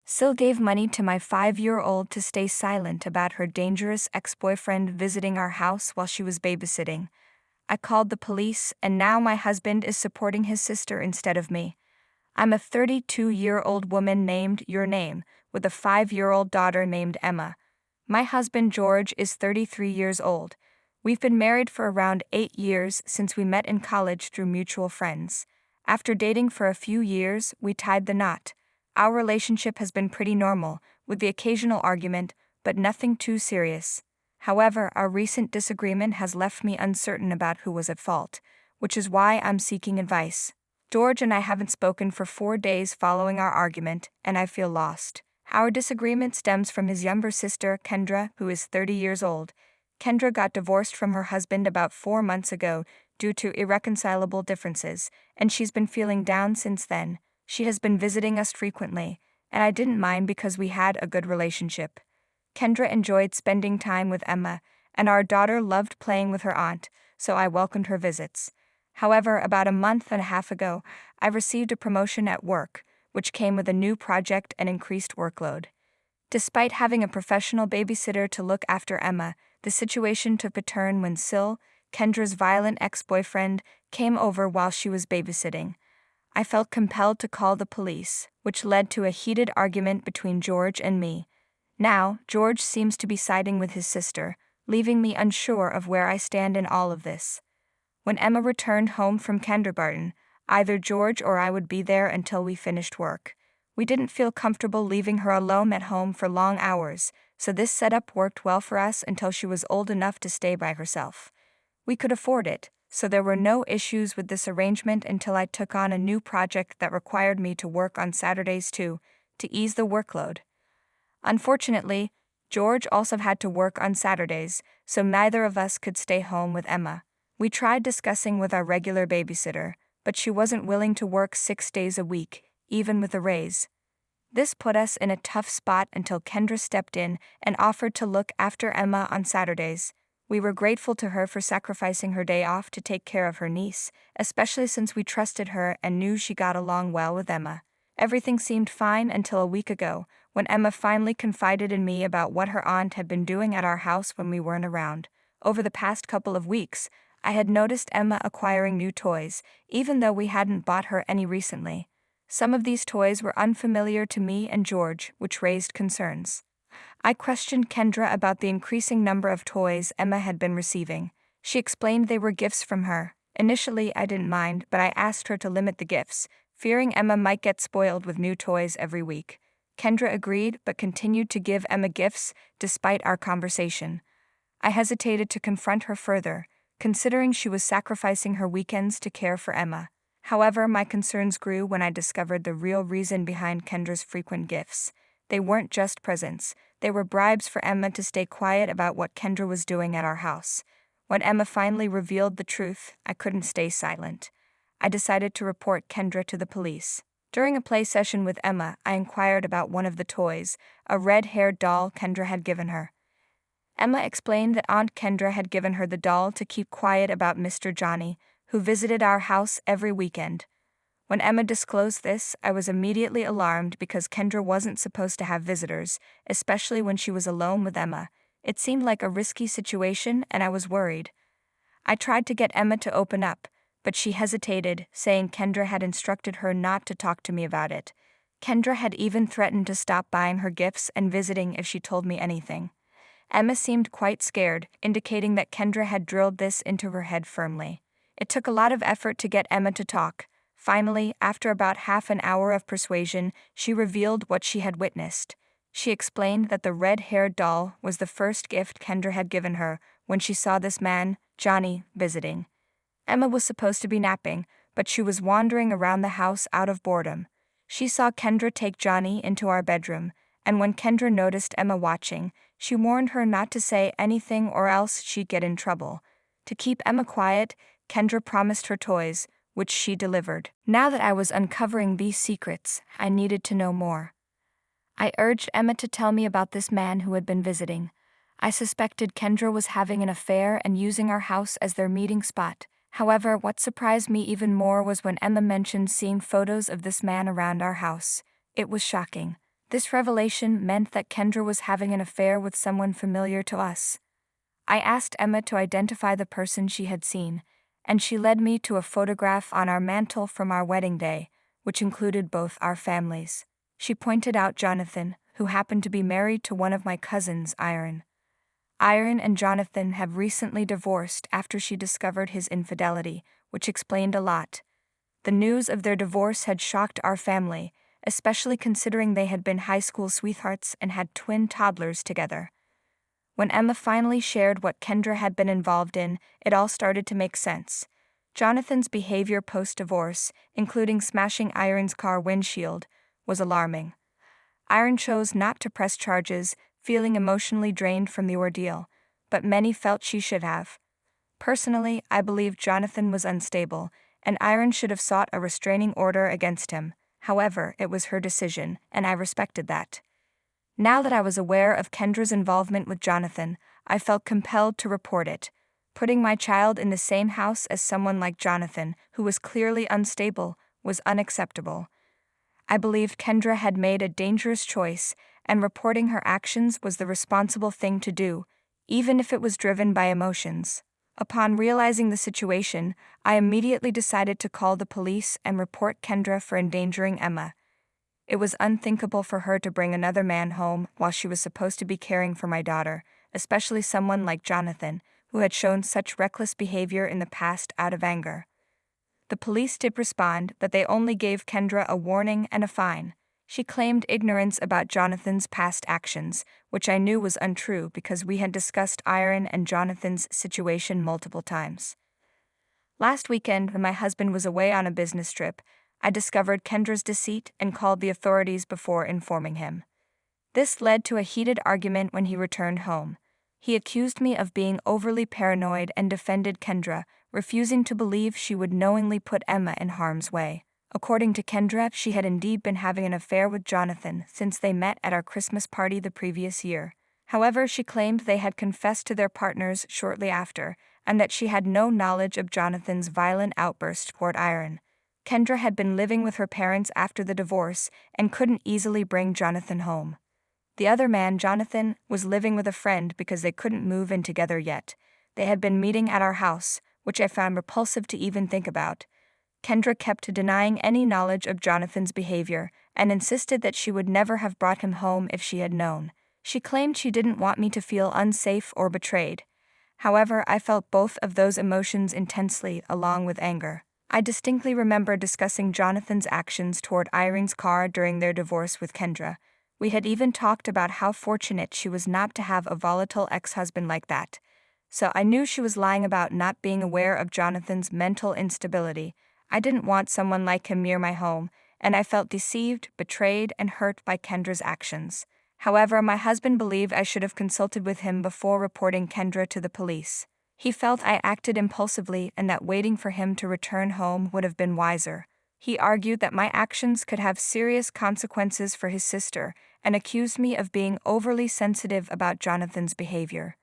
Sil gave money to my 5-year-old to stay silent about her dangerous ex-boyfriend visiting our house while she was babysitting. I called the police, and now my husband is supporting his sister instead of me. I'm a 32-year-old woman named Your Name, with a 5-year-old daughter named Emma. My husband George is 33 years old. We've been married for around 8 years since we met in college through mutual friends. After dating for a few years, we tied the knot. Our relationship has been pretty normal, with the occasional argument, but nothing too serious. However, our recent disagreement has left me uncertain about who was at fault, which is why I'm seeking advice. George and I haven't spoken for 4 days following our argument, and I feel lost. Our disagreement stems from his younger sister, Kendra, who is 30 years old. Kendra got divorced from her husband about 4 months ago due to irreconcilable differences, and she's been feeling down since then. She has been visiting us frequently, and I didn't mind because we had a good relationship. Kendra enjoyed spending time with Emma, and our daughter loved playing with her aunt, so I welcomed her visits. However, about a month and a half ago, I received a promotion at work, which came with a new project and increased workload. Despite having a professional babysitter to look after Emma, the situation took a turn when Sil, Kendra's violent ex-boyfriend, came over while she was babysitting. I felt compelled to call the police, which led to a heated argument between George and me. Now, George seems to be siding with his sister, leaving me unsure of where I stand in all of this. When Emma returned home from kindergarten, either George or I would be there until we finished work. We didn't feel comfortable leaving her alone at home for long hours, so this setup worked well for us until she was old enough to stay by herself. We could afford it, so there were no issues with this arrangement until I took on a new project that required me to work on Saturdays too, to ease the workload. Unfortunately, George also had to work on Saturdays, so neither of us could stay home with Emma. We tried discussing with our regular babysitter, but she wasn't willing to work 6 days a week, even with a raise. This put us in a tough spot until Kendra stepped in and offered to look after Emma on Saturdays. We were grateful to her for sacrificing her day off to take care of her niece, especially since we trusted her and knew she got along well with Emma. Everything seemed fine until a week ago, when Emma finally confided in me about what her aunt had been doing at our house when we weren't around. Over the past couple of weeks, I had noticed Emma acquiring new toys, even though we hadn't bought her any recently. Some of these toys were unfamiliar to me and George, which raised concerns. I questioned Kendra about the increasing number of toys Emma had been receiving. She explained they were gifts from her. Initially, I didn't mind, but I asked her to limit the gifts, fearing Emma might get spoiled with new toys every week. Kendra agreed but continued to give Emma gifts despite our conversation. I hesitated to confront her further, considering she was sacrificing her weekends to care for Emma. However, my concerns grew when I discovered the real reason behind Kendra's frequent gifts. They weren't just presents, they were bribes for Emma to stay quiet about what Kendra was doing at our house. When Emma finally revealed the truth, I couldn't stay silent. I decided to report Kendra to the police. During a play session with Emma, I inquired about one of the toys, a red-haired doll Kendra had given her. Emma explained that Aunt Kendra had given her the doll to keep quiet about Mr. Johnny, who visited our house every weekend. When Emma disclosed this, I was immediately alarmed because Kendra wasn't supposed to have visitors, especially when she was alone with Emma. It seemed like a risky situation, and I was worried. I tried to get Emma to open up, but she hesitated, saying Kendra had instructed her not to talk to me about it. Kendra had even threatened to stop buying her gifts and visiting if she told me anything. Emma seemed quite scared, indicating that Kendra had drilled this into her head firmly. It took a lot of effort to get Emma to talk. Finally, after about half an hour of persuasion, she revealed what she had witnessed. She explained that the red-haired doll was the first gift Kendra had given her when she saw this man, Johnny, visiting. Emma was supposed to be napping, but she was wandering around the house out of boredom. She saw Kendra take Johnny into our bedroom, and when Kendra noticed Emma watching, she warned her not to say anything or else she'd get in trouble. To keep Emma quiet, Kendra promised her toys, which she delivered. Now that I was uncovering these secrets, I needed to know more. I urged Emma to tell me about this man who had been visiting. I suspected Kendra was having an affair and using our house as their meeting spot. However, what surprised me even more was when Emma mentioned seeing photos of this man around our house. It was shocking. This revelation meant that Kendra was having an affair with someone familiar to us. I asked Emma to identify the person she had seen, and she led me to a photograph on our mantle from our wedding day, which included both our families. She pointed out Jonathan, who happened to be married to one of my cousins, Iron. Iron and Jonathan have recently divorced after she discovered his infidelity, which explained a lot. The news of their divorce had shocked our family, especially considering they had been high school sweethearts and had twin toddlers together. When Emma finally shared what Kendra had been involved in, it all started to make sense. Jonathan's behavior post-divorce, including smashing Iron's car windshield, was alarming. Iron chose not to press charges, feeling emotionally drained from the ordeal, but many felt she should have. Personally, I believe Jonathan was unstable, and Iron should have sought a restraining order against him. However, it was her decision, and I respected that. Now that I was aware of Kendra's involvement with Jonathan, I felt compelled to report it. Putting my child in the same house as someone like Jonathan, who was clearly unstable, was unacceptable. I believed Kendra had made a dangerous choice, and reporting her actions was the responsible thing to do, even if it was driven by emotions. Upon realizing the situation, I immediately decided to call the police and report Kendra for endangering Emma. It was unthinkable for her to bring another man home while she was supposed to be caring for my daughter, especially someone like Jonathan, who had shown such reckless behavior in the past out of anger. The police did respond, but they only gave Kendra a warning and a fine. She claimed ignorance about Jonathan's past actions, which I knew was untrue because we had discussed Iron and Jonathan's situation multiple times. Last weekend, when my husband was away on a business trip, I discovered Kendra's deceit and called the authorities before informing him. This led to a heated argument when he returned home. He accused me of being overly paranoid and defended Kendra, refusing to believe she would knowingly put Emma in harm's way. According to Kendra, she had indeed been having an affair with Jonathan since they met at our Christmas party the previous year. However, she claimed they had confessed to their partners shortly after, and that she had no knowledge of Jonathan's violent outburst toward Iron. Kendra had been living with her parents after the divorce and couldn't easily bring Jonathan home. The other man, Jonathan, was living with a friend because they couldn't move in together yet. They had been meeting at our house, which I found repulsive to even think about. Kendra kept denying any knowledge of Jonathan's behavior and insisted that she would never have brought him home if she had known. She claimed she didn't want me to feel unsafe or betrayed. However, I felt both of those emotions intensely, along with anger. I distinctly remember discussing Jonathan's actions toward Irene's car during their divorce with Kendra. We had even talked about how fortunate she was not to have a volatile ex-husband like that. So I knew she was lying about not being aware of Jonathan's mental instability. I didn't want someone like him near my home, and I felt deceived, betrayed, and hurt by Kendra's actions. However, my husband believed I should have consulted with him before reporting Kendra to the police. He felt I acted impulsively and that waiting for him to return home would have been wiser. He argued that my actions could have serious consequences for his sister and accused me of being overly sensitive about Jonathan's behavior.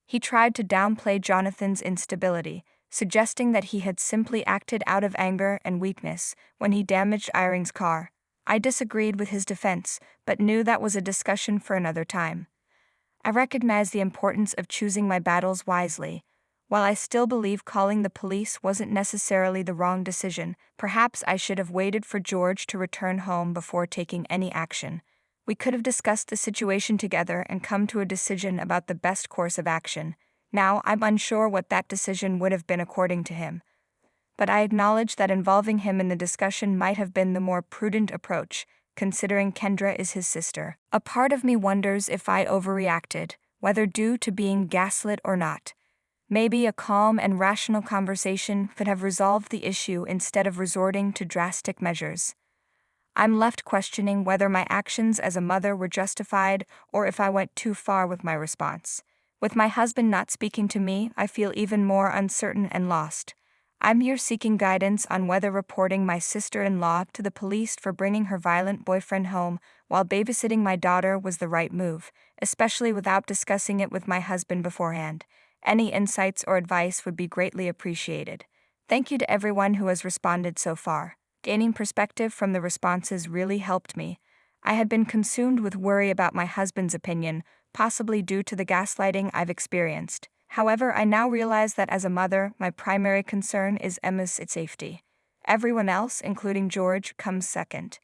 He tried to downplay Jonathan's instability, suggesting that he had simply acted out of anger and weakness when he damaged Irene's car. I disagreed with his defense, but knew that was a discussion for another time. I recognize the importance of choosing my battles wisely. While I still believe calling the police wasn't necessarily the wrong decision, perhaps I should have waited for George to return home before taking any action. We could have discussed the situation together and come to a decision about the best course of action. Now, I'm unsure what that decision would have been according to him. But I acknowledge that involving him in the discussion might have been the more prudent approach, considering Kendra is his sister. A part of me wonders if I overreacted, whether due to being gaslit or not. Maybe a calm and rational conversation could have resolved the issue instead of resorting to drastic measures. I'm left questioning whether my actions as a mother were justified or if I went too far with my response. With my husband not speaking to me, I feel even more uncertain and lost. I'm here seeking guidance on whether reporting my sister-in-law to the police for bringing her violent boyfriend home while babysitting my daughter was the right move, especially without discussing it with my husband beforehand. Any insights or advice would be greatly appreciated. Thank you to everyone who has responded so far. Gaining perspective from the responses really helped me. I had been consumed with worry about my husband's opinion, possibly due to the gaslighting I've experienced. However, I now realize that as a mother, my primary concern is Emma's safety. Everyone else, including George, comes second.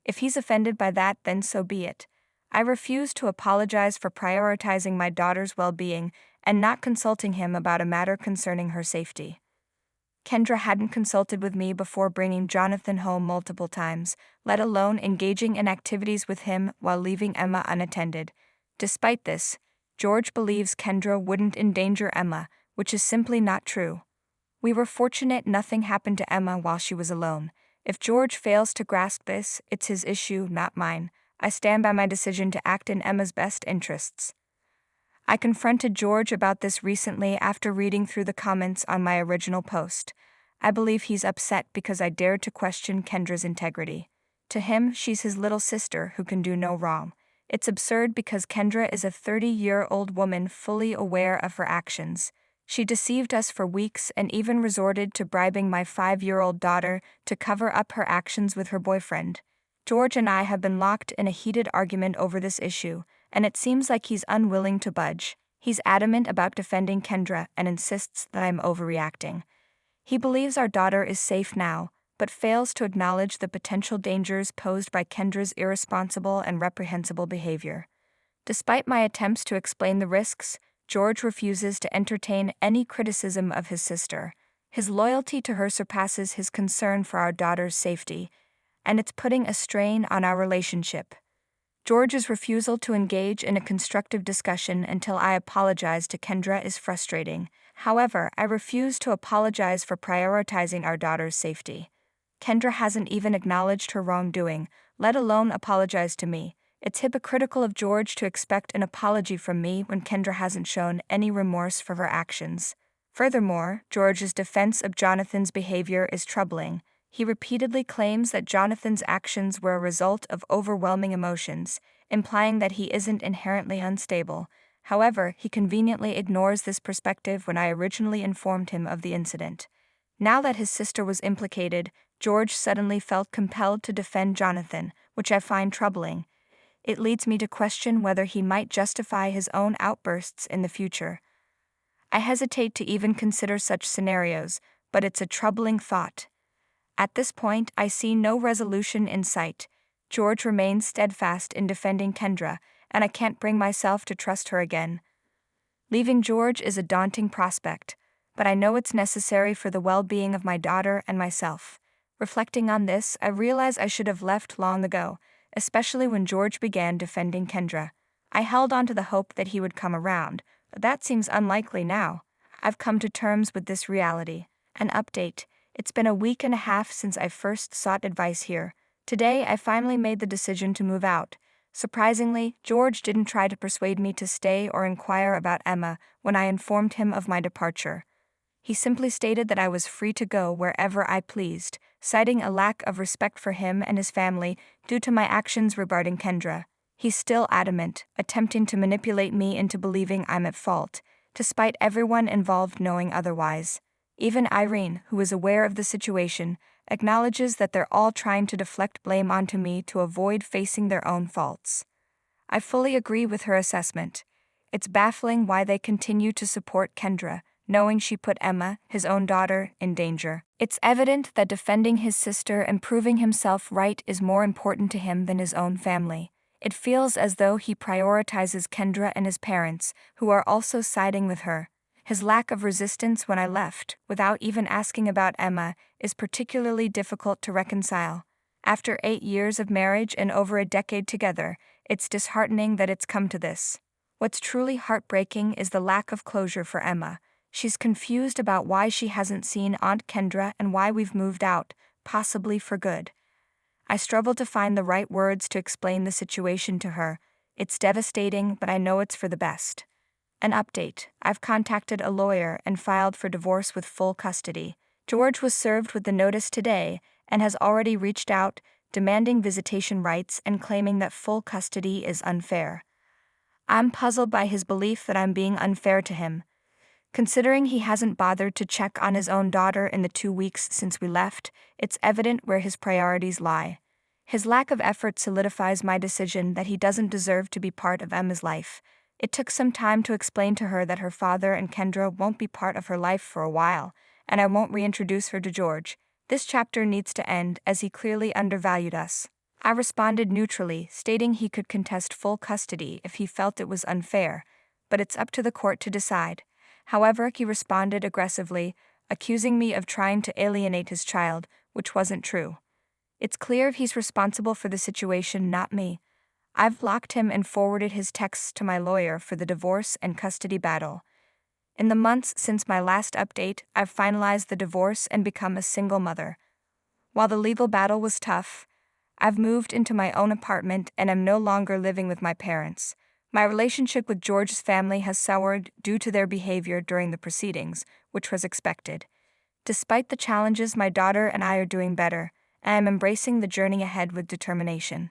If he's offended by that, then so be it. I refuse to apologize for prioritizing my daughter's well-being and not consulting him about a matter concerning her safety. Kendra hadn't consulted with me before bringing Jonathan home multiple times, let alone engaging in activities with him while leaving Emma unattended. Despite this, George believes Kendra wouldn't endanger Emma, which is simply not true. We were fortunate nothing happened to Emma while she was alone. If George fails to grasp this, it's his issue, not mine. I stand by my decision to act in Emma's best interests. I confronted George about this recently after reading through the comments on my original post. I believe he's upset because I dared to question Kendra's integrity. To him, she's his little sister who can do no wrong. It's absurd because Kendra is a 30-year-old woman fully aware of her actions. She deceived us for weeks and even resorted to bribing my 5-year-old daughter to cover up her actions with her boyfriend. George and I have been locked in a heated argument over this issue, and it seems like he's unwilling to budge. He's adamant about defending Kendra and insists that I'm overreacting. He believes our daughter is safe now, but fails to acknowledge the potential dangers posed by Kendra's irresponsible and reprehensible behavior. Despite my attempts to explain the risks, George refuses to entertain any criticism of his sister. His loyalty to her surpasses his concern for our daughter's safety, and it's putting a strain on our relationship. George's refusal to engage in a constructive discussion until I apologize to Kendra is frustrating. However, I refuse to apologize for prioritizing our daughter's safety. Kendra hasn't even acknowledged her wrongdoing, let alone apologize to me. It's hypocritical of George to expect an apology from me when Kendra hasn't shown any remorse for her actions. Furthermore, George's defense of Jonathan's behavior is troubling. He repeatedly claims that Jonathan's actions were a result of overwhelming emotions, implying that he isn't inherently unstable. However, he conveniently ignores this perspective when I originally informed him of the incident. Now that his sister was implicated, George suddenly felt compelled to defend Jonathan, which I find troubling. It leads me to question whether he might justify his own outbursts in the future. I hesitate to even consider such scenarios, but it's a troubling thought. At this point, I see no resolution in sight. George remains steadfast in defending Kendra, and I can't bring myself to trust her again. Leaving George is a daunting prospect, but I know it's necessary for the well-being of my daughter and myself. Reflecting on this, I realize I should have left long ago, especially when George began defending Kendra. I held on to the hope that he would come around, but that seems unlikely now. I've come to terms with this reality. An update. It's been a week and a half since I first sought advice here. Today, I finally made the decision to move out. Surprisingly, George didn't try to persuade me to stay or inquire about Emma when I informed him of my departure. He simply stated that I was free to go wherever I pleased, citing a lack of respect for him and his family due to my actions regarding Kendra. He's still adamant, attempting to manipulate me into believing I'm at fault, despite everyone involved knowing otherwise. Even Irene, who is aware of the situation, acknowledges that they're all trying to deflect blame onto me to avoid facing their own faults. I fully agree with her assessment. It's baffling why they continue to support Kendra, knowing she put Emma, his own daughter, in danger. It's evident that defending his sister and proving himself right is more important to him than his own family. It feels as though he prioritizes Kendra and his parents, who are also siding with her. His lack of resistance when I left, without even asking about Emma, is particularly difficult to reconcile. After 8 years of marriage and over a decade together, it's disheartening that it's come to this. What's truly heartbreaking is the lack of closure for Emma. She's confused about why she hasn't seen Aunt Kendra and why we've moved out, possibly for good. I struggle to find the right words to explain the situation to her. It's devastating, but I know it's for the best. An update. I've contacted a lawyer and filed for divorce with full custody. George was served with the notice today and has already reached out, demanding visitation rights and claiming that full custody is unfair. I'm puzzled by his belief that I'm being unfair to him. Considering he hasn't bothered to check on his own daughter in the 2 weeks since we left, it's evident where his priorities lie. His lack of effort solidifies my decision that he doesn't deserve to be part of Emma's life. It took some time to explain to her that her father and Kendra won't be part of her life for a while, and I won't reintroduce her to George. This chapter needs to end as he clearly undervalued us. I responded neutrally, stating he could contest full custody if he felt it was unfair, but it's up to the court to decide. However, he responded aggressively, accusing me of trying to alienate his child, which wasn't true. It's clear he's responsible for the situation, not me. I've blocked him and forwarded his texts to my lawyer for the divorce and custody battle. In the months since my last update, I've finalized the divorce and become a single mother. While the legal battle was tough, I've moved into my own apartment and am no longer living with my parents. My relationship with George's family has soured due to their behavior during the proceedings, which was expected. Despite the challenges, my daughter and I are doing better, and I am embracing the journey ahead with determination.